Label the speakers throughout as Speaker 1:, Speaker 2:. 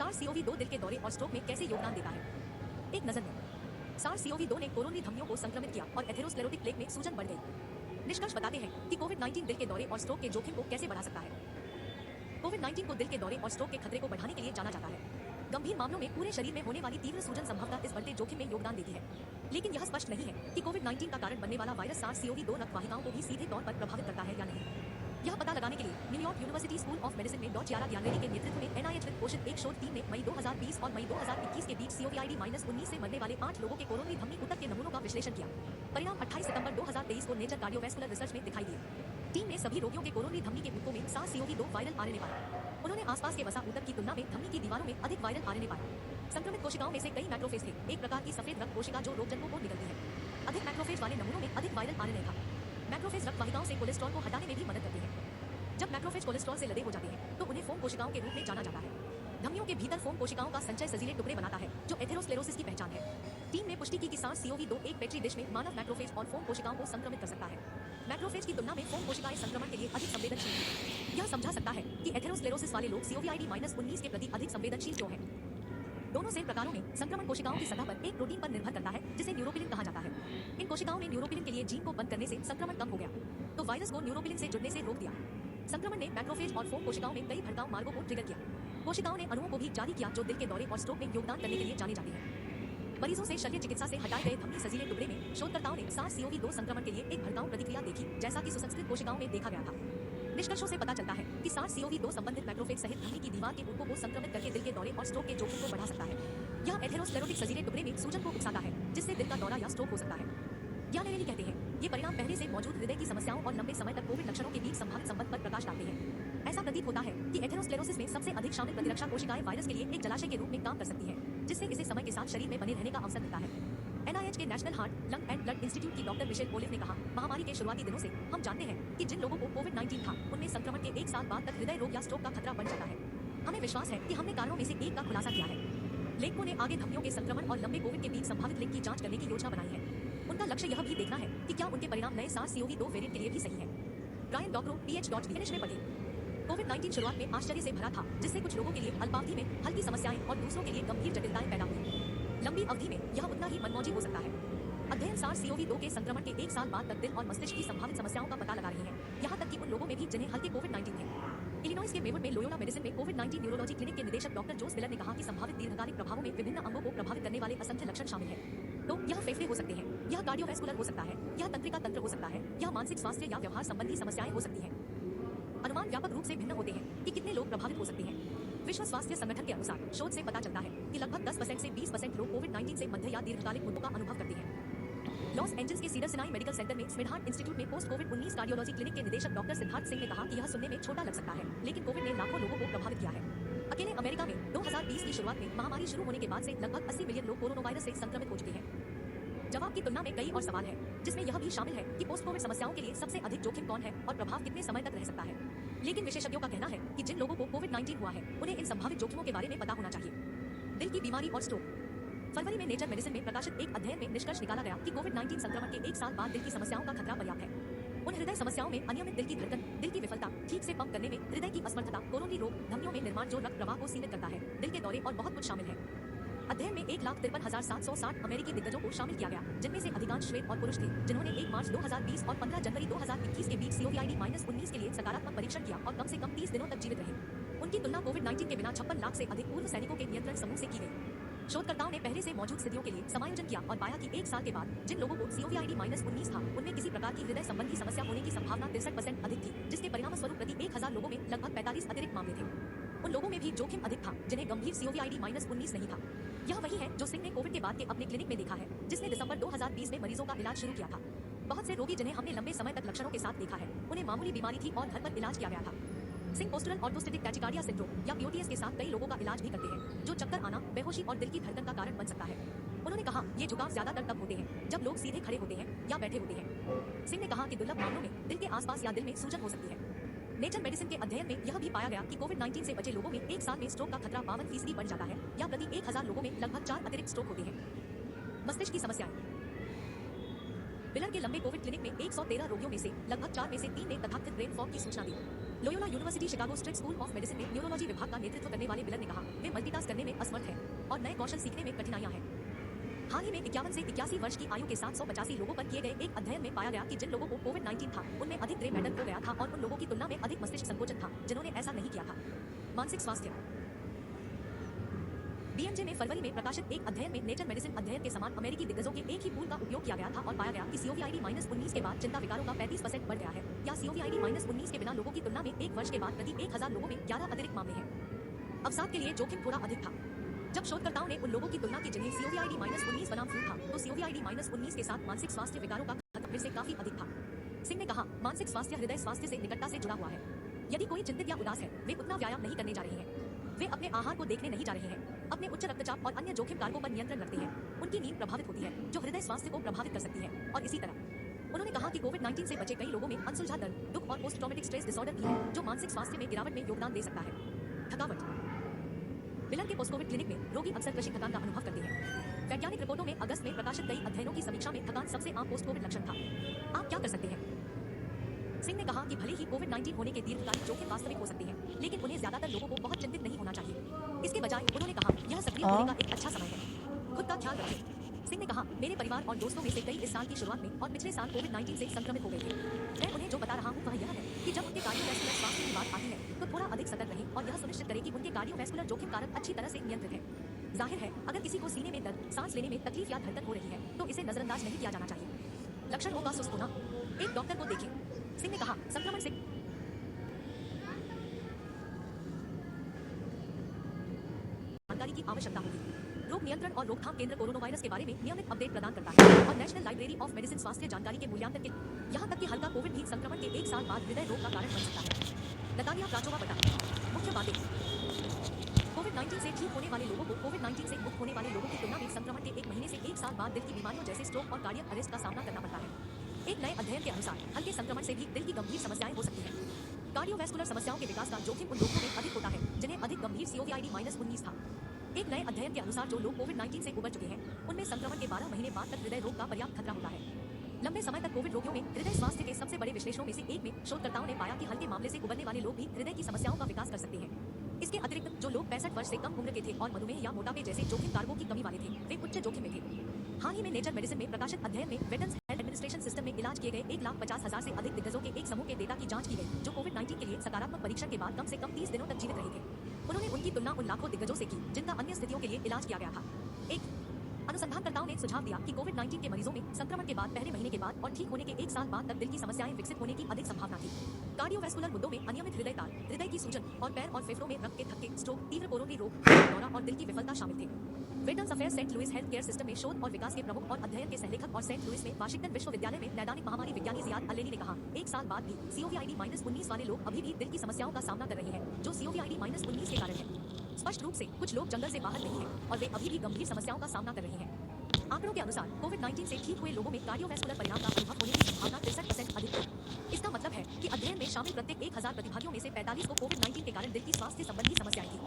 Speaker 1: SARS-CoV-2 दिल के दौरे और स्ट्रोक में कैसे योगदान देता है। एक नजर में SARS-CoV-2 ने कोरोनरी धमनियों को संक्रमित किया और एथेरोस्क्लेरोटिक प्लेक में सूजन बढ़ गई। निष्कर्ष बताते हैं कि कोविड-19 दिल के दौरे और स्ट्रोक के जोखिम को कैसे बढ़ा सकता है। कोविड-19 को दिल के दौरे और स्ट्रोक के खतरे को बढ़ाने के लिए जाना जाता है। गंभीर मामलों में पूरे शरीर में होने वाली तीव्र सूजन संभवतः इस बढ़ते जोखिम में योगदान देती है। लेकिन यह स्पष्ट नहीं है कि कोविड-19 का कारण बनने वाला वायरस SARS-CoV-2 रक्त वाहिकाओं को भी सीधे तौर पर प्रभावित करता है या नहीं। यह पता लगाने के लिए New York university school of Medicine में डॉ. चियारा ज्ञानेरी के नेतृत्व में NIH वित्त पोषित एक शोध टीम ने मई 2020 और मई 2021 के बीच COVID-19 से मरने वाले 5 लोगों के कोरोनरी धमनी ऊतक के नमूनों का विश्लेषण किया। परिणाम 28 सितंबर 2023 को नेचर कार्डियोवैस्कुलर रिसर्च में दिखाई दिए। टीम ने सभी रोगियों के कोरोनरी धमनी के ऊतकों में SARS-CoV-2 वायरल RNA पाया। उन्होंने आसपास के वसा ऊतक की तुलना में धमनी की दीवारों में अधिक वायरल RNA पाया। संक्रमित कोशिकाओं में से कई मैक्रोफेज थे, एक प्रकार की सफेद रक्त कोशिका जो रोगजनकों को निकलती है। अधिक मैक्रोफेज वाले नमूनों में अधिक वायरल RNA था। मैक्रोफेज रक्त वाहिकाओं से कोलेस्ट्रॉल को हटाने में भी मदद करते हैं। जब मैक्रोफेज कोलेस्ट्रॉल से लदे हो जाते हैं तो उन्हें फोम कोशिकाओं के रूप में जाना जाता है। धमनियों के भीतर फोम कोशिकाओं का संचय सजीले टुकड़े बनाता है जो एथेरोस्क्लेरोसिस की पहचान है। टीम ने पुष्टि की कि SARS-CoV-2 एक पेट्री डिश में मानव मैक्रोफेज और फोम कोशिकाओं को संक्रमित कर सकता है। मैक्रोफेज की तुलना में फोम कोशिकाएं संक्रमण के लिए अधिक संवेदनशील हैं। यह समझा सकता है कि एथेरोस्क्लेरोसिस वाले लोग COVID-19 के प्रति अधिक संवेदनशील क्यों हैं। दोनों सेल प्रकारों में संक्रमण कोशिकाओं की सतह पर एक प्रोटीन पर निर्भर करता है जिसे न्यूरोपिलिन कहा जाता है। इन कोशिकाओं ने न्यूरोपिलिन के लिए जीन को बंद करने से संक्रमण कम हो गया, तो वायरस को न्यूरोपिलिन से जुड़ने से रोक दिया। संक्रमण ने मैक्रोफेज और फोम कोशिकाओं में कई भड़काऊ मार्गों को ट्रिगर किया। कोशिकाओं ने अणुओं को भी जारी किया जो दिल के दौरे और स्ट्रोक में योगदान करने के लिए जाने जाते हैं। मरीजों से शल्य चिकित्सा से हटाए गए धमनी सजीले टुकड़े में शोधकर्ताओं ने SARS-CoV-2 संक्रमण के लिए एक भड़काऊ प्रतिक्रिया देखी, जैसा कि सुसंस्कृत कोशिकाओं में देखा गया था। निष्कर्षों से पता चलता है कि SARS-CoV-2 संबंधित मैक्रोफेज सहित धमनी की दीवार के ऊतकों को संक्रमित करके दिल के दौरे और स्ट्रोक के जोखिम को बढ़ा सकता है। यह एथेरोस्क्लेरोटिक सजीले टुकड़े में सूजन को उकसाता है, जिससे दिल का दौरा या स्ट्रोक हो सकता है। ज्ञानेरी कहते हैं, ये परिणाम पहले से मौजूद हृदय की समस्याओं और लंबे समय तक कोविड लक्षणों के बीच संभावित संबंध पर प्रकाश डालते हैं। ऐसा प्रतीत होता है कि एथेरोस्क्लेरोसिस में सबसे अधिक शामिल प्रतिरक्षा कोशिकाएं वायरस के लिए एक जलाशय के रूप में काम कर सकती हैं, जिससे इसे समय के साथ शरीर में बने रहने का अवसर मिलता है। NIH के national heart, lung and blood institute की डॉ. मिशेल ओलिव ने कहा, महामारी के शुरुआती दिनों से हम जानते हैं कि जिन लोगों को कोविड-19 था उनमें संक्रमण के 1 साल बाद तक हृदय रोग या स्ट्रोक का खतरा बढ़ जाता है। हमें विश्वास है कि हमने कारणों में से एक का खुलासा किया है। लेखकों ने आगे धमनियों के संक्रमण और लंबे कोविड के बीच संभावित लिंक की जांच करने की योजना बनाई है। उनका लक्ष्य यह भी देखना है कि क्या उनके परिणाम नए SARS-CoV-2 वेरिएंट के लिए भी सही है। ब्रायन डॉक्रो PhD में पढ़े। कोविड-19 शुरुआत में आश्चर्य से भरा था, जिससे कुछ लोगों के लिए अल्पावधि में हल्की समस्याएं और दूसरों के लिए गंभीर जटिलताएं पैदा हुई। लंबी अवधि में यह उतना ही मनमौजी हो सकता है। अध्ययन SARS-CoV-2 के संक्रमण के 1 साल बाद तक दिल और मस्तिष्क की संभावित समस्याओं का पता लगा रहे हैं, यहाँ तक कि उन लोगों में भी जिन्हें हल्के कोविड-19 थे। इलिनॉइस के मेवुड में लोयोला मेडिसिन में कोविड-19 न्यूरोलॉजी क्लिनिक के निदेशक डॉ. जोस मिलर ने कहा कि संभावित दीर्घकालिक प्रभावों में विभिन्न अंगों को प्रभावित करने वाले असंख्य लक्षण शामिल हैं। तो यह फेफड़े हो सकते हैं, यह कार्डियोवैस्कुलर हो सकता है, यह तंत्रिका तंत्र हो सकता है, यह मानसिक स्वास्थ्य या व्यवहार संबंधी समस्याएं हो सकती हैं। अनुमान व्यापक रूप से भिन्न होते हैं कि कितने लोग प्रभावित हो सकते हैं। विश्व स्वास्थ्य संगठन के अनुसार शोध से पता चलता है कि लगभग 10% से 20% लोग कोविड-19 से मध्य या दीर्घकालिक मुद्दों का अनुभव करते हैं। लॉस एंजल्स के सीडर सिनाई मेडिकल सेंटर में स्मिडहार्ट इंस्टीट्यूट में पोस्ट कोविड-19 कार्डियोलॉजी क्लिनिक के निदेशक डॉ. सिद्धार्थ सिंह ने कहा कि यह सुनने में छोटा लग सकता है, लेकिन कोविड ने लाखों लोगों को प्रभावित किया है। अकेले अमेरिका में 2020 की शुरुआत में महामारी शुरू होने के बाद से लगभग 80 मिलियन लोग कोरोना वायरस से संक्रमित हो चुके हैं। जवाब की तुलना में कई और सवाल है, जिसमें यह भी शामिल है कि पोस्ट कोविड समस्याओं के लिए सबसे अधिक जोखिम कौन है और प्रभाव कितने समय तक रह सकता है। लेकिन विशेषज्ञों का कहना है कि जिन लोगों को कोविड-19 हुआ है उन्हें इन संभावित जोखिमों के बारे में पता होना चाहिए। दिल की बीमारी और स्ट्रोक। फरवरी में नेचर मेडिसिन में प्रकाशित एक अध्ययन में निष्कर्ष निकाला गया कि कोविड-19 संक्रमण के 1 साल बाद दिल की समस्याओं का खतरा पर्याप्त है। उन हृदय समस्याओं में अनियमित दिल की धड़कन, दिल की विफलता, ठीक से पंप करने में हृदय की असमर्थता, कोरोनरी रोग, धमनियों में निर्माण जो रक्त प्रवाह को सीमित करता है, दिल के दौरे और बहुत कुछ शामिल है। अध्ययन में 1,53,760 अमेरिकी दिग्गजों को शामिल किया गया, जिनमें से अधिकांश श्वेत और पुरुष थे, जिन्होंने 1 मार्च 2020 और 15 जनवरी 2021 के बीच COVID-19 के लिए सकारात्मक परीक्षण किया और कम से कम 30 दिनों तक जीवित रहे। उनकी तुलना कोविड-19 के बिना 56 लाख से अधिक पूर्व सैनिकों के नियंत्रण समूह से की गई। शोधकर्ताओं ने पहले से मौजूद स्थितियों के लिए समायोजन किया और पाया कि 1 साल के बाद जिन लोगों को COVID-19 था उनमें किसी प्रकार की हृदय संबंधी समस्या होने की संभावना 63% अधिक थी, जिसके परिणामस्वरूप प्रति 1000 लोगों में लगभग 45 अतिरिक्त मामले थे। उन लोगों में भी जोखिम अधिक था जिन्हें गंभीर COVID-19 नहीं था। यह वही है जो सिंह ने कोविड के बाद के अपने क्लिनिक में देखा है, जिसने दिसंबर 2020 में मरीजों का इलाज शुरू किया था। बहुत से रोगी जिन्हें हमने लंबे समय तक लक्षणों के साथ देखा है, उन्हें मामूली बीमारी थी और घर पर इलाज किया गया था। सिंह पोस्टरल ऑर्थोस्टेटिक टैचिकार्डिया सिंड्रोम या POTS के साथ कई लोगों का इलाज भी करते हैं, जो चक्कर आना, बेहोशी और दिल की धड़कन का कारण बन सकता है। उन्होंने कहा, ये झुकाव ज्यादातर तब होते हैं जब लोग सीधे खड़े होते हैं या बैठे होते हैं। सिंह ने कहा कि दुर्लभ मामलों में दिल के आसपास या दिल में सूजन हो सकती है। नेचर मेडिसिन के अध्ययन में यह भी पाया गया कि कोविड-19 से बचे लोगों में 1 साल में स्ट्रोक का खतरा 52% बढ़ जाता है, या प्रति 1000 लोगों में लगभग 4 अतिरिक्त स्ट्रोक होते हैं। मस्तिष्क की समस्याएं। बिलर के लंबे कोविड क्लिनिक में 113 रोगियों में से लगभग 4 में से 3 ने तथाकथित ब्रेन फॉग की सूचना दी। Loyola University Chicago Stritch School of Medicine में न्यूरोलॉजी विभाग का नेतृत्व करने वाले बिलर ने कहा, वे मल्टीटास्क करने में असमर्थ हैं और नए कौशल सीखने में कठिनाइयां हैं। हाल ही में 51 से 81 वर्ष की आयु के 785 लोगों पर किए गए एक अध्ययन में पाया गया कि जिन लोगों को कोविड-19 था, उनमें अधिक ग्रे मैटर हो गया था और उन लोगों की तुलना में अधिक मस्तिष्क संकोचन था, जिन्होंने ऐसा नहीं किया था। मानसिक स्वास्थ्य। बीएमजे में फरवरी में प्रकाशित एक अध्ययन में नेचर मेडिसिन अध्ययन के समान अमेरिकी दिग्गजों के एक ही पूल का उपयोग किया गया था और पाया गया कि COVID-19 के बाद चिंता विकारों का 35% बढ़ गया है, या COVID-19 के बिना लोगों की तुलना में एक वर्ष के बाद प्रति 1000 लोगों में 11 अतिरिक्त मामले हैं। अवसाद के लिए जोखिम थोड़ा अधिक था। जब शोधकर्ताओं ने उन लोगों की तुलना की जिन्हें COVID-19 बनाम फ्लू था, तो COVID-19 के साथ मानसिक स्वास्थ्य विकारों का खतरा फिर से काफी अधिक था। सिंह ने कहा, मानसिक स्वास्थ्य हृदय स्वास्थ्य से निकटता से जुड़ा हुआ है। यदि कोई चिंतित या उदास है, वे उतना व्यायाम नहीं करने जा रहे हैं, वे अपने आहार को देखने नहीं जा रहे हैं, अपने उच्च रक्तचाप और अन्य जोखिम कारकों पर नियंत्रण रखते हैं, उनकी नींद प्रभावित होती है, जो हृदय स्वास्थ्य को प्रभावित कर सकती है, और इसी तरह। उन्होंने कहा कि कोविड-19 से बचे कई लोगों में अनसुलझा दर्द, दुख और पोस्ट ट्रॉमेटिक स्ट्रेस डिसऑर्डर भी है, जो मानसिक स्वास्थ्य में गिरावट में योगदान दे सकता है। थकावट। बिलर के पोस्ट कोविड क्लिनिक में रोगी अक्सर कृषि थकान का अनुभव करते हैं। वैज्ञानिक रिपोर्टों में अगस्त में प्रकाशित कई अध्ययनों की समीक्षा में थकान सबसे आम पोस्ट कोविड लक्षण था। आप क्या कर सकते हैं? सिंह ने कहा कि भले ही कोविड-19 होने के दीर्घकालिक जोखिम वास्तविक हो सकते हैं, लेकिन उन्हें ज्यादातर लोगों को बहुत चिंतित नहीं होना चाहिए। इसके बजाय उन्होंने कहा, यह सक्रिय होने का एक अच्छा समय है। खुद का ख्याल रखें। सिंह ने कहा, मेरे परिवार और दोस्तों में से कई इस साल की शुरुआत में और पिछले साल कोविड-19 से संक्रमित हो गए थे। मैं उन्हें जो बता रहा हूं वह यह है कि जब उनके कार्डियोवैस्कुलर स्वास्थ्य की बात आती है, तो थोड़ा अधिक सतर्क रहें और यह सुनिश्चित करें कि उनके कार्डियोवैस्कुलर जोखिम कारक अच्छी तरह से नियंत्रित है। जाहिर है, अगर किसी को सीने में दर्द, सांस लेने में तकलीफ या धड़कन हो रही है, तो इसे नजरअंदाज नहीं किया जाना चाहिए। लक्षणों का सुस्त होना। एक डॉक्टर को देखें। सिंह ने कहा, संक्रमण से जानकारी की आवश्यकता होगी। रोग नियंत्रण और रोकथाम केंद्र कोरोना वायरस के बारे में नियमित अपडेट प्रदान करता है और नेशनल लाइब्रेरी ऑफ मेडिसिन स्वास्थ्य जानकारी के मूल्यांकन के यहाँ तक कि हल्का कोविड भी संक्रमण के 1 साल बाद हृदय रोग का कारण बन सकता है। नतालिया प्राचोवा बता। मुख्य बातें। कोविड-19 से ठीक होने वाले लोगों को कोविड-19 से मुक्त होने वाले लोगों की तुलना में संक्रमण के 1 महीने से 1 साल बाद दिल की बीमारियों जैसे स्ट्रोक और कार्डियक अरेस्ट का सामना करना पड़ता है। एक नए अध्ययन के अनुसार हल्के संक्रमण से भी दिल की गंभीर समस्याएं हो सकती हैं। कार्डियोवैस्कुलर समस्याओं के विकास का जोखिम उन लोगों में अधिक होता है जिन्हें अधिक गंभीर COVID-19 था। एक नए अध्ययन के अनुसार जो लोग कोविड-19 से उबर चुके हैं, उनमें संक्रमण के 12 महीने बाद तक हृदय रोग का पर्याप्त खतरा होता है। लंबे समय तक कोविड रोगियों में हृदय स्वास्थ्य के सबसे बड़े विश्लेषणों में से एक में शोधकर्ताओं ने पाया कि हल्के मामले से उबरने वाले लोग भी हृदय की समस्याओं का विकास कर सकते हैं। इसके अतिरिक्त जो लोग 65 वर्ष से कम उम्र के थे और मधुमेह या मोटापे जैसे जोखिम कारकों की कमी वाले थे, वे उच्च जोखिम में थे। हाल ही में नेचर मेडिसिन में प्रकाशित अध्ययन में वेटरन्स हेल्थ एडमिनिस्ट्रेशन सिस्टम में इलाज किए गए 1,50,000 से अधिक दिग्गजों के एक समूह के डेटा की जांच की गई, जो कोविड-19 के लिए सकारात्मक परीक्षण के बाद कम से कम 30 दिनों तक जीवित रहे थे। उन्होंने उनकी तुलना उन लाखों दिग्गजों से की जिनका अन्य स्थितियों के लिए इलाज किया गया था। एक अनुसंधानकर्ताओं ने सुझाव दिया कि कोविड-19 के मरीजों में संक्रमण के बाद पहले महीने के बाद और ठीक होने के 1 साल बाद तक दिल की समस्याएं विकसित होने की अधिक संभावना थी। कार्डियोवैस्कुलर मुद्दों में अनियमित हृदय ताल, हृदय की सूजन और पैर और फेफड़ों में रक्त के थक्के, स्ट्रोक, तीव्र कोरोनरी रोग, दौरा और दिल की विफलता शामिल थे। Veterans affairs Saint Louis health care system में शोध और विकास के प्रमुख और अध्ययन के सहलेखक और सेंट लुइस में वाशिंगटन विश्वविद्यालय में नैदानिक महामारी विज्ञानी जियाद अल्लेनी ने कहा, 1 साल बाद भी COVID-19 वाले लोग अभी भी दिल की समस्याओं का सामना कर रहे हैं, जो COVID-19 के कारण है। स्पष्ट रूप से कुछ लोग जंगल से बाहर नहीं हैं और वे अभी भी गंभीर समस्याओं का सामना कर रहे हैं। आंकड़ों के अनुसार कोविड-19 से ठीक हुए लोगों में कार्डियोवैस्कुलर परिणाम का अनुभव होने की संभावना 63% अधिक थी। इसका मतलब है कि अध्ययन में शामिल प्रत्येक 1000 प्रतिभागियों में से 45 को कोविड-19 के कारण दिल की स्वास्थ्य संबंधी समस्याएं थी।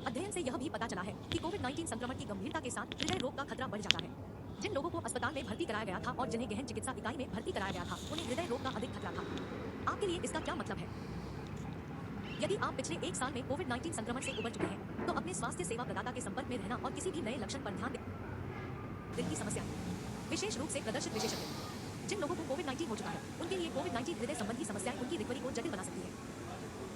Speaker 1: अध्ययन से यह भी पता चला है कि कोविड-19 संक्रमण की गंभीरता के साथ हृदय रोग का खतरा बढ़ जाता है। जिन लोगों को अस्पताल में भर्ती कराया गया था और जिन्हें गहन चिकित्सा इकाई में भर्ती कराया गया था, उन्हें हृदय रोग का अधिक खतरा था। आपके लिए इसका क्या मतलब है? यदि आप पिछले 1 साल में कोविड-19 संक्रमण से उबर चुके हैं, तो अपने स्वास्थ्य सेवा प्रदाता के संपर्क में रहना और किसी भी नए लक्षण पर ध्यान दें। दिल की समस्याएं, विशेष रूप से प्रदर्शित विशेषज्ञ। जिन लोगों को कोविड-19 हो चुका है, उनके लिए कोविड-19 हृदय संबंधी समस्याएं उनकी रिकवरी को जटिल बना सकती है।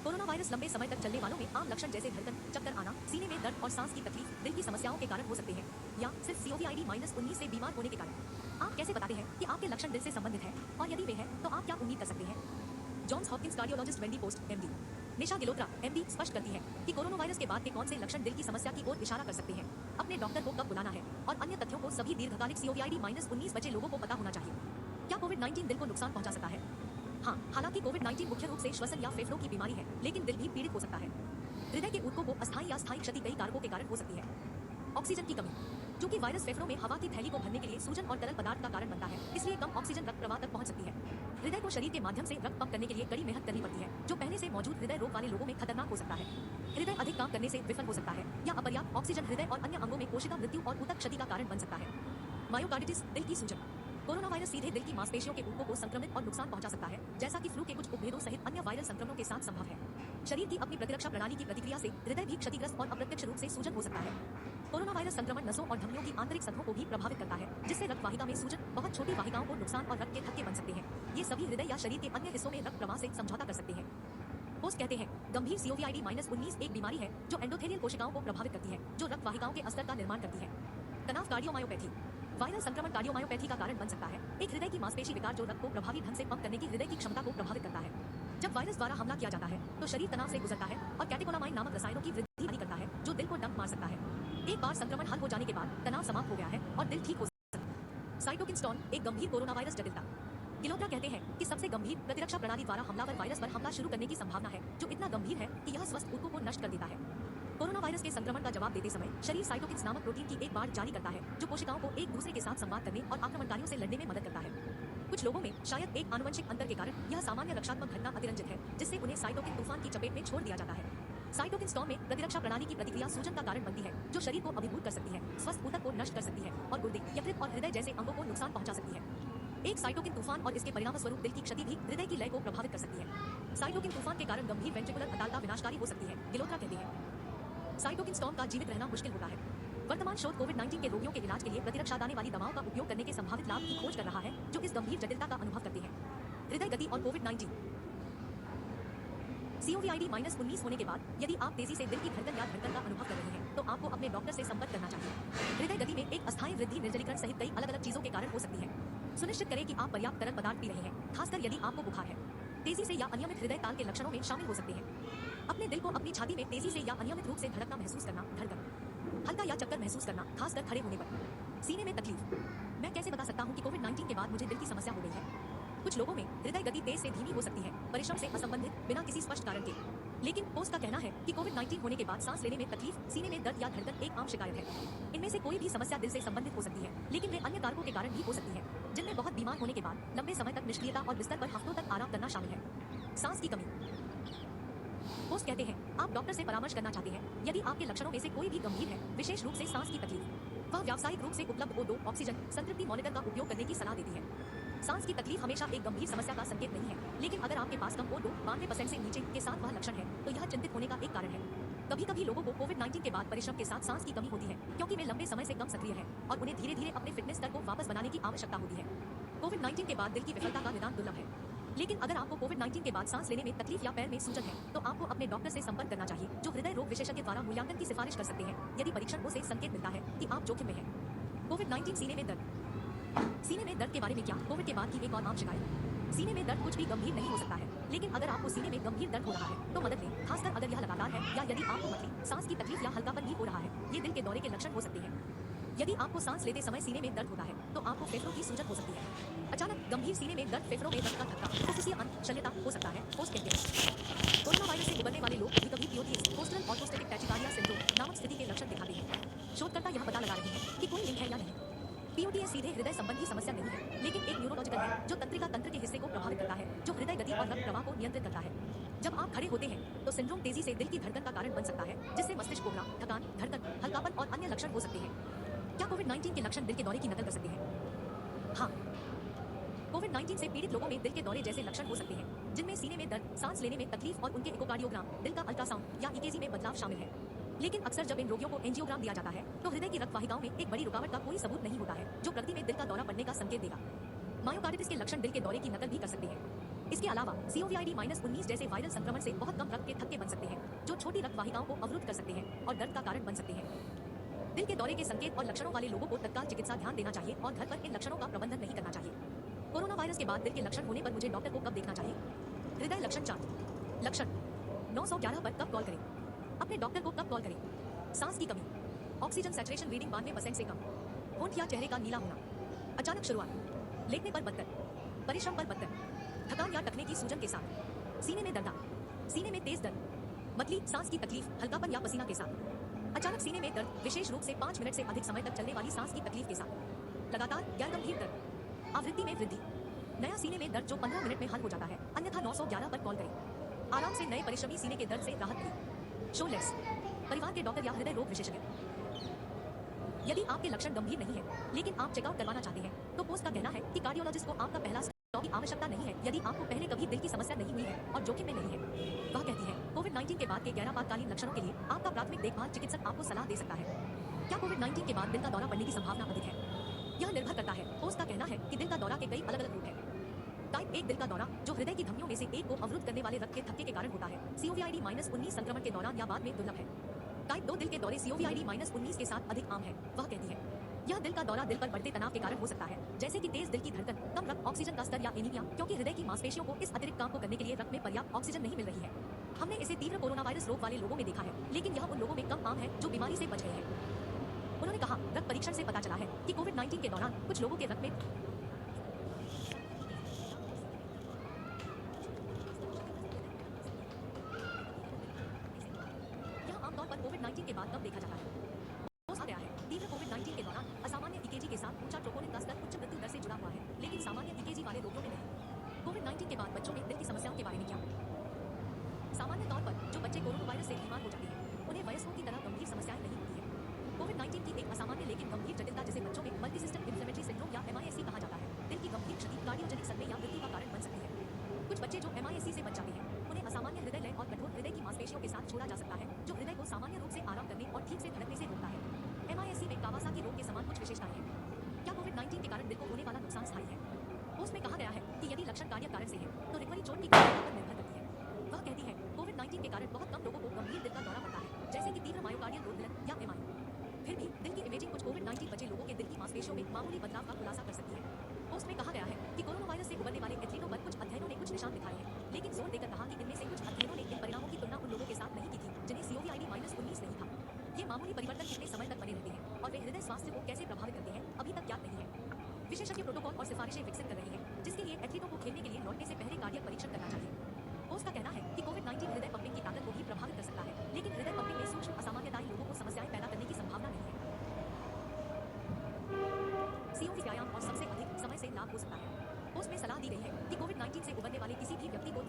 Speaker 1: कोरोना वायरस लंबे समय तक चलने वालों में आम लक्षण जैसे धड़कन, चक्कर आना, सीने में दर्द और सांस की तकलीफ दिल की समस्याओं के कारण हो सकते हैं, या सिर्फ COVID-19 से बीमार होने के कारण। आप कैसे बताते हैं कि आपके लक्षण दिल से संबंधित हैं, और यदि वे हैं, तो आप क्या उम्मीद कर सकते हैं? Johns Hopkins cardiologist Wendy Post MD Nisha Gilotra MD स्पष्ट करती है कि कोरोना वायरस के बाद के कौन से लक्षण दिल की समस्या की ओर इशारा कर सकते हैं, अपने डॉक्टर को कब बुलाना है, और अन्य तथ्यों को सभी दीर्घकालिक COVID-19 बचे लोगों को पता होना चाहिए। क्या कोविड-19 दिल को नुकसान पहुंचा सकता है? हाँ, हालांकि कोविड-19 मुख्य रूप से श्वसन या फेफड़ों की बीमारी है, लेकिन दिल भी पीड़ित हो सकता है। हृदय के ऊतकों को अस्थायी या स्थायी क्षति कई कारकों के कारण हो सकती है। ऑक्सीजन की कमी, क्योंकि वायरस फेफड़ों में हवा की थैली को भरने के लिए सूजन और तरल पदार्थ का कारण बनता है, इसलिए कम ऑक्सीजन रक्त प्रवाह तक पहुंच सकती है। हृदय को शरीर के माध्यम से रक्त पंप करने के लिए कड़ी मेहनत करनी पड़ती है, जो पहले से मौजूद हृदय रोग वाले लोगों में खतरनाक हो सकता है। हृदय अधिक काम करने से विफल हो सकता है, या अपर्याप्त ऑक्सीजन हृदय और अन्य अंगों में कोशिका मृत्यु और ऊतक क्षति का कारण बन सकता है। मायोकार्डिटिस, दिल की सूजन। कोरोना वायरस सीधे दिल की मांसपेशियों के ऊतकों को संक्रमित और नुकसान पहुंचा सकता है, जैसा कि फ्लू के कुछ उपभेदों सहित अन्य वायरल संक्रमणों के साथ संभव है। शरीर की अपनी प्रतिरक्षा प्रणाली की प्रतिक्रिया से हृदय भी क्षतिग्रस्त और अप्रत्यक्ष रूप से सूजन हो सकता है। कोरोना वायरस संक्रमण नसों और धमनियों की आंतरिक सतहों को भी प्रभावित करता है, जिससे रक्त वाहिका में सूजन, बहुत छोटी वाहिकाओं को नुकसान और रक्त के थक्के बन सकते हैं। ये सभी हृदय या शरीर के अन्य हिस्सों में रक्त प्रवाह से समझौता कर सकते हैं। पोस्ट कहते हैं, गंभीर COVID-19 एक बीमारी है जो एंडोथेलियल कोशिकाओं को प्रभावित करती है, जो रक्त वाहिकाओं के अस्तर का निर्माण करती है। तनाव कार्डियोमायोपैथी। वायरल संक्रमण कार्डियोमायोपैथी का कारण बन सकता है, एक हृदय की मांसपेशी विकार जो रक्त को प्रभावी ढंग से पंप करने की हृदय की क्षमता को प्रभावित करता है। जब वायरस द्वारा हमला किया जाता है तो शरीर तनाव से गुजरता है और कैटेकोलामाइन नामक रसायनों की वृद्धि करता है, जो दिल को डंक मार सकता है। एक बार संक्रमण हल हो जाने के बाद तनाव समाप्त हो गया है और दिल ठीक हो सकता है। साइटोकिन स्टॉर्म, एक गंभीर कोरोना वायरस जटिलता। गिलोत्रा कहते हैं कि सबसे गंभीर प्रतिरक्षा प्रणाली द्वारा हमलावर वायरस पर हमला शुरू करने की संभावना है, जो इतना गंभीर है कि यह स्वस्थ ऊतकों को नष्ट कर देता है। कोरोना वायरस के संक्रमण का जवाब देते समय शरीर साइटोकिन्स नामक प्रोटीन की एक बाढ़ जारी करता है, जो कोशिकाओं को एक दूसरे के साथ संवाद करने और आक्रमणकारियों से लड़ने में मदद करता है। कुछ लोगों में शायद एक आनुवंशिक अंतर के कारण यह सामान्य रक्षात्मक घटना अतिरंजित है, जिससे उन्हें साइटोकिन तूफान की चपेट में छोड़ दिया जाता है। साइटोकिन स्टॉर्म में प्रतिरक्षा प्रणाली की प्रतिक्रिया सूजन का कारण बनती है, जो शरीर को अभिभूत कर सकती है, स्वस्थ ऊतक को नष्ट कर सकती है और गुर्दे, यकृत और हृदय जैसे अंगों को नुकसान पहुंचा सकती है। एक साइटोकिन तूफान और इसके परिणामस्वरूप दिल की क्षति भी हृदय की लय को प्रभावित कर सकती है। साइटोकिन तूफान के कारण गंभीर वेंट्रिकुलर अतालता विनाशकारी हो सकती है, गिलोत्रा कहते हैं। साइटोकिन स्टॉर्म का जीवित रहना मुश्किल होता है। वर्तमान शोध COVID-19 के रोगियों के इलाज के लिए प्रतिरक्षा दाने वाली दवाओं का उपयोग करने के संभावित लाभ की खोज कर रहा है, जो इस गंभीर जटिलता का अनुभव करते हैं। हृदय गति और COVID-19। COVID-19 होने के बाद यदि आप तेजी से दिल की धड़कन या धड़कन का अनुभव कर रहे हैं, तो आपको अपने डॉक्टर से संपर्क करना चाहिए। हृदय गति में एक अस्थायी वृद्धि निर्जलीकरण सहित कई अलग-अलग चीजों के कारण हो सकती है। सुनिश्चित करें कि आप पर्याप्त तरल पदार्थ पी रहे हैं, खासकर यदि आपको बुखार है। तेजी से या अनियमित हृदय ताल के लक्षणों में शामिल हो सकते हैं। अपने दिल को अपनी छाती में तेजी से या अनियमित रूप से धड़कना महसूस करना, धड़कन, हल्का या चक्कर महसूस करना, खासकर खड़े होने पर। सीने में तकलीफ। मैं कैसे बता सकता हूं कि COVID-19 के बाद मुझे दिल की समस्या हो गई है? कुछ लोगों में हृदय गति तेज से धीमी हो सकती है, परिश्रम से असंबंधित, बिना किसी स्पष्ट कारण के। लेकिन पोस्ट का कहना है कि COVID-19 होने के बाद सांस लेने में तकलीफ, सीने में दर्द या धड़कन एक आम शिकायत है। इनमें से कोई भी समस्या दिल से संबंधित हो सकती है, लेकिन वे अन्य कारकों के कारण भी हो सकती है, जिनमें बहुत बीमार होने के बाद लंबे समय तक निष्क्रियता और बिस्तर पर हफ्तों तक आराम करना शामिल है। सांस की कमी। पोस्ट कहते हैं, आप डॉक्टर से परामर्श करना चाहते हैं यदि आपके लक्षणों में से कोई भी गंभीर है, विशेष रूप से सांस की तकलीफ। वह व्यावसायिक रूप से उपलब्ध O2 ऑक्सीजन संतृप्ति मॉनिटर का उपयोग करने की सलाह देती है। सांस की तकलीफ हमेशा एक गंभीर समस्या का संकेत नहीं है, लेकिन अगर आपके पास कम O2 92% से नीचे के साथ वह लक्षण है, तो यह चिंतित होने का एक कारण है। कभी-कभी लोगों को COVID-19 के बाद परिश्रम के साथ सांस की कमी होती है, क्योंकि वे लंबे समय से कम सक्रिय हैं और उन्हें धीरे-धीरे अपने फिटनेस स्तर को वापस बनाने की आवश्यकता होती है। COVID-19 के बाद दिल की विफलता का निदान दुर्लभ है, लेकिन अगर आपको COVID-19 के बाद सांस लेने में तकलीफ या पैर में सूजन है, तो आपको अपने डॉक्टर से संपर्क करना चाहिए, जो हृदय रोग विशेषज्ञ द्वारा मूल्यांकन की सिफारिश कर सकते हैं यदि परीक्षण से संकेत मिलता है कि आप जोखिम में हैं। COVID-19 सीने में दर्द। सीने में दर्द के बारे में क्या? कोविड के बाद की एक और आम शिकायत। सीने में दर्द कुछ भी गंभीर नहीं हो सकता है, लेकिन अगर आपको सीने में गंभीर दर्द हो रहा है तो मदद लें, खासकर अगर यह लगातार है या यदि आपको मतली, सांस की तकलीफ या हल्कापन भी हो रहा है। ये दिल के दौरे के लक्षण हो सकते हैं। यदि आपको सांस लेते समय सीने में दर्द होता है, तो आपको फेफड़ों की सूजन हो सकती है। अचानक गंभीर सीने में दर्द, फेफड़ों में रक्त का थक्का, फुफ्फुसीय अंत, शल्यता हो सकता है। पोस्ट कहते हैं, कोरोना वायरस से उबरने वाले लोग कभी POTS, पोस्टरल ऑर्थोस्टैटिक टैचिकार्डिया सिंड्रोम नामक स्थिति के लक्षण दिखाते हैं। शोधकर्ता यह पता लगा रहे हैं कि कोई लिंक है या नहीं। POTS सीधे हृदय संबंधी समस्या नहीं है, लेकिन एक न्यूरोलॉजिकल है जो तंत्रिका तंत्र के हिस्से को प्रभावित करता है, जो हृदय गति और रक्त प्रवाह को नियंत्रित करता है। जब आप खड़े होते हैं तो सिंड्रोम तेजी से दिल की धड़कन का कारण बन सकता है, जिससे मस्तिष्क कोबरा, थकान, धड़कन, हल्कापन और अन्य लक्षण हो सकते हैं। क्या COVID-19 के लक्षण दिल के दौरे की नकल कर सकते हैं? हाँ, COVID-19 से पीड़ित लोगों में दिल के दौरे जैसे लक्षण हो सकते हैं, जिनमें सीने में दर्द, सांस लेने में तकलीफ और उनके इकोकार्डियोग्राम, दिल का अल्ट्रासाउंड या EKG में बदलाव शामिल है। लेकिन अक्सर जब इन रोगियों को एंजियोग्राम दिया जाता है, तो हृदय की रक्त वाहिकाओं में एक बड़ी रुकावट का कोई सबूत नहीं होता है, जो प्रकृति में दिल का दौरा पड़ने का संकेत देगा। मायोकार्डिटिस के लक्षण दिल के दौरे की नकल भी कर सकते हैं। इसके अलावा COVID-19 जैसे वायरल संक्रमण से बहुत कम रक्त के थक्के बन सकते हैं, जो छोटी रक्त वाहिकाओं को अवरुद्ध कर सकते हैं और दर्द का कारण बन सकते हैं। दिल के दौरे के संकेत और लक्षणों वाले लोगों को तत्काल चिकित्सा ध्यान देना चाहिए और घर पर इन लक्षणों का प्रबंधन नहीं करना चाहिए। कोरोना वायरस के बाद दिल के लक्षण होने पर मुझे डॉक्टर को कब देखना चाहिए? हृदय लक्षण चार्ट। लक्षण 911 पर कब कॉल करें? अपने डॉक्टर को कब कॉल करें? सांस की कमी, ऑक्सीजन सैचुरेशन रीडिंग 92% से कम, होंठ या चेहरे का नीला होना, अचानक शुरुआत, लेटने पर बदतर, परिश्रम पर बदतर, थकान या टखने की सूजन के साथ, सीने में दर्द, सीने में तेज दर्द, मतली, सांस की तकलीफ, हल्कापन या पसीना के साथ, अचानक सीने में दर्द, विशेष रूप से 5 मिनट से अधिक समय तक चलने वाली सांस की तकलीफ के साथ, लगातार गैर-गंभीर दर्द, आवृत्ति में वृद्धि, नया सीने में दर्द जो 15 मिनट में हल हो जाता है, अन्यथा 911 पर कॉल करें। आराम से नए परिश्रमी सीने के दर्द से राहत मिली। शोलेस, परिवार के डॉक्टर या हृदय रोग विशेषज्ञ। यदि आपके लक्षण गंभीर नहीं है लेकिन आप चेकआउट करवाना चाहते हैं तो पोस्ट का कहना है कि कार्डियोलॉजिस्ट को आपका पहला स्टॉप की आवश्यकता नहीं है यदि आपको पहले कभी दिल की समस्या नहीं हुई है और जोखिम में नहीं है। वह कहती है कोविड-19 के बाद के गैर आपातकालीन लक्षणों के लिए आपका प्राथमिक देखभाल चिकित्सक आपको सलाह दे सकता है। क्या कोविड-19 के बाद दिल का दौरा पड़ने की संभावना अधिक है? यह निर्भर करता है। पोस्ट का कहना है कि दिल का दौरा के कई अलग अलग रूप हैं। टाइप 1 दिल का दौरा जो हृदय की धमनियों में से एक को अवरुद्ध करने वाले रक्त के थक्के के कारण होता है, COVID-19 संक्रमण के दौरान या बाद में दुर्लभ है। टाइप 2 दिल के दौरे COVID-19 के साथ अधिक आम है। वह कहती है यह दिल का दौरा दिल पर बढ़ते तनाव के कारण हो सकता है, जैसे कि तेज दिल की धड़कन, कम रक्त ऑक्सीजन का स्तर या एनीमिया, क्योंकि हृदय की मांसपेशियों को इस अतिरिक्त काम को करने के लिए रक्त में पर्याप्त ऑक्सीजन नहीं मिल रही है। हमने इसे तीव्र कोरोना वायरस रोग वाले लोगों में देखा है, लेकिन यह उन लोगों में कम आम है जो बीमारी से बच गए हैं। उन्होंने कहा रक्त परीक्षण से पता चला है कि कोविड-19 के दौरान कुछ लोगों के रक्त में यह आमतौर पर कोविड-19 के बाद कब देखा जाता है। पोस्ट आ गया है तीव्र कोविड-19 के दौरान असामान्य ईकेजी के साथ ऊंचा ट्रोपोनिन का स्तर उच्च मृत्यु दर से जुड़ा हुआ है, लेकिन सामान्य ईकेजी वाले रोगियों में नहीं। कोविड-19 के बाद बच्चों में दिल की समस्याओं के बारे में क्या? सामान्य तौर पर जो बच्चे कोरोना वायरस से बीमार हो जाते हैं उन्हें वयस्कों की तरह गंभीर समस्याएं नहीं होती है। कोविड-19 की एक असामान्य लेकिन गंभीर जटिलता जिसे बच्चों में मल्टीसिस्टम इन्फ्लेमेटरी सिंड्रोम या MIS कहा जाता है, दिल की गंभीर क्षति कार्डियोजेनिक सदमे या मृत्यु का कारण बन सकती है। कुछ बच्चे जो MIS से बच जाते हैं उन्हें असामान्य हृदय लय और कठोर हृदय की मांसपेशियों के साथ छोड़ा जा सकता है, जो हृदय को सामान्य रूप से आराम करने और ठीक से धड़कने से रोकता है। MIS में कावासाकी रोग के समान कुछ विशेषताएं हैं। क्या कोविड-19 के कारण दिल को होने वाला नुकसान स्थायी है? पोस्ट में कहा गया है कि यदि लक्षण कार्डियक कारक से है तो रिकवरी चोट की गंभीरता पर निर्भर करती है। वह कहती है कोविड-19 के कारण बहुत कम लोगों को गंभीर दिल का दौरा पड़ता है, जैसे कि तीव्र मायोकार्डियल रोधगलन या MI। फिर भी दिल की इमेजिंग कुछ कोविड-19 बचे लोगों के दिल की मांसपेशियों में मामूली बदलाव का खुलासा कर सकती है। पोस्ट में कहा गया है कि कोरोना वायरस से उबरने वाले एथलीटों पर कुछ अध्ययनों ने कुछ निशान दिखाए हैं, लेकिन जोर देकर कहा कि इनमें से कुछ अध्ययनों ने इन परिणामों की तुलना उन लोगों के साथ नहीं की थी जिन्हें COVID-19 नहीं था। ये मामूली परिवर्तन कितने समय तक बने रहते हैं और वे हृदय स्वास्थ्य को कैसे प्रभावित करते हैं अभी तक ज्ञात नहीं है। विशेषज्ञ प्रोटोकॉल और सिफारिशें विकसित कर रहे हैं जिसके लिए एथलीटों को खेलने के लिए लौटने से पहले कार्डियक परीक्षण करना चाहिए। पोस्ट का कहना है कि कोविड-19 हृदय पंपिंग की ताकत को भी प्रभावित कर सकता है, लेकिन हृदय पंपिंग में सूक्ष्म असामान्यताएं लोगों को समस्याएं पैदा करने की संभावना नहीं है। CO व्यायाम और सबसे अधिक समय से लाभ हो सकता है। पोस्ट में सलाह दी गई है कि कोविड-19 से उबरने वाले किसी भी व्यक्ति को